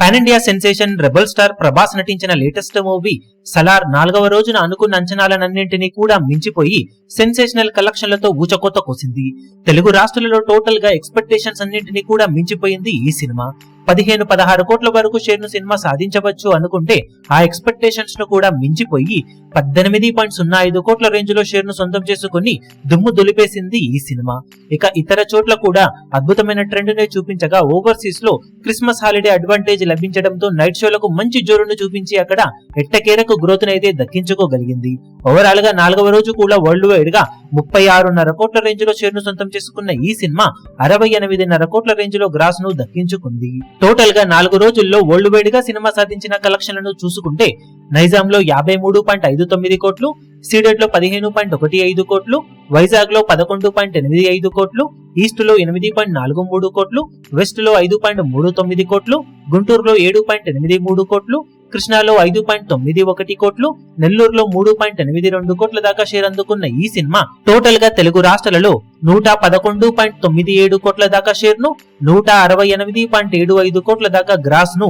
Pan India sensation rebel star Prabhas నటించిన latest movie Salaar 4వ రోజున అనుకున్న అంచనాలన్నింటినీ కూడా మించిపోయి సెన్సేషనల్ కలెక్షన్లతో ఊచకోత కోసింది. తెలుగు రాష్ట్రాలలో టోటల్ గా ఎక్స్పెక్టేషన్స్ అన్నింటినీ కూడా మించిపోయింది ఈ సినిమా. 15-16 కోట్ల వరకు షేర్ను సినిమా సాధించవచ్చు అనుకుంటే ఆ ఎక్స్పెక్టేషన్స్ ను కూడా మించిపోయి 18.05 కోట్ల రేంజ్ లో షేర్ను సొంతం చేసుకుని దుమ్ము దులిపేసింది ఈ సినిమా. ఇక ఇతర చోట్ల కూడా అద్భుతమైన ట్రెండ్ నే చూపించగా ఓవర్సీస్ లో క్రిస్మస్ హాలిడే అడ్వాంటేజ్ లభించడంతో నైట్ షోలకు మంచి జోరును చూపించి అక్కడ ఎట్టకేరకు గ్రోత్ అయితే దక్కించుకోగలిగింది. ఓవరాల్ గా 4వ రోజు కూడా వరల్డ్ వైడ్ గా 36.5 కోట్ల రేంజ్ లో షేర్ ను సొంతం చేసుకున్న ఈ సినిమా 68.5 కోట్ల రేంజ్ లో గ్రాస్ ను దక్కించుకుంది. టోటల్ గా 4 రోజుల్లో వరల్డ్ వైడ్ గా సినిమా సాధించిన కలెక్షన్లను చూసుకుంటే నైజాం లో 53.59 కోట్లు, సీడెడ్ లో 15.15 కోట్లు, వైజాగ్ లో 11.85 కోట్లు, ఈస్ట్ లో 8.43 కోట్లు, వెస్ట్ లో 5.39 కోట్లు, గుంటూరులో 7.83 కోట్లు, కృష్ణాలో 5.91 కోట్లు, నెల్లూరులో 3.82 కోట్ల దాకా షేర్ అందుకున్న ఈ సినిమా టోటల్ గా తెలుగు రాష్ట్రాలలో 111.97 కోట్ల దాకా షేర్ ను, 168.75 కోట్ల దాకా గ్రాస్ ను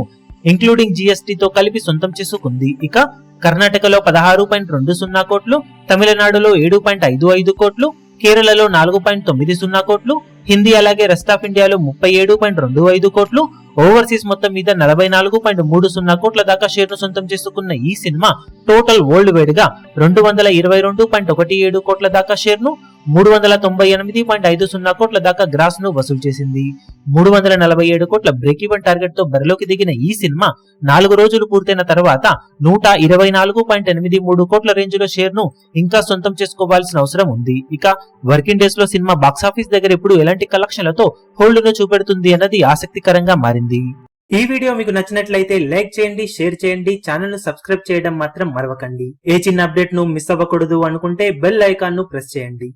ఇంక్లూడింగ్ జిఎస్టీ తో కలిపి సొంతం చేసుకుంది. ఇక కర్ణాటకలో 16.20 కోట్లు, తమిళనాడులో 7.55 కోట్లు, కేరళలో 4.90 కోట్లు, హిందీ అలాగే రెస్ట్ ఆఫ్ ఇండియాలో 37.25 కోట్లు, ఓవర్సీస్ మొత్తం మీద 44.30 కోట్ల దాకా షేర్ ను సొంతం చేసుకున్న ఈ సినిమా టోటల్ వరల్డ్ వైడ్ గా 222.17 కోట్ల దాకా షేర్ ను, 398.50 కోట్ల దాకా గ్రాస్ ను వసూలు చేసింది. 347 కోట్ల బ్రేక్ ఈవెన్ టార్గెట్ తో బరిలోకి దిగిన ఈ సినిమా 4 రోజులు పూర్తయిన తర్వాత 124.83 కోట్ల రేంజ్ లో షేర్ ను ఇంకా సొంతం చేసుకోవాల్సిన అవసరం ఉంది. ఇక వర్కింగ్ డేస్ లో సినిమా బాక్సాఫీస్ దగ్గర ఇప్పుడు ఎలాంటి కలెక్షన్లతో హోల్డ్ ను చూపెడుతుంది అన్నది ఆసక్తికరంగా మారింది. ఈ వీడియో మీకు నచ్చినట్లయితే లైక్ చేయండి, షేర్ చేయండి, ఛానల్ ను సబ్స్క్రైబ్ చేయడం మాత్రం మరవకండి. ఏ చిన్న అప్డేట్ ను మిస్ అవ్వకూడదు అనుకుంటే బెల్ ఐకాన్ ను ప్రెస్ చేయండి.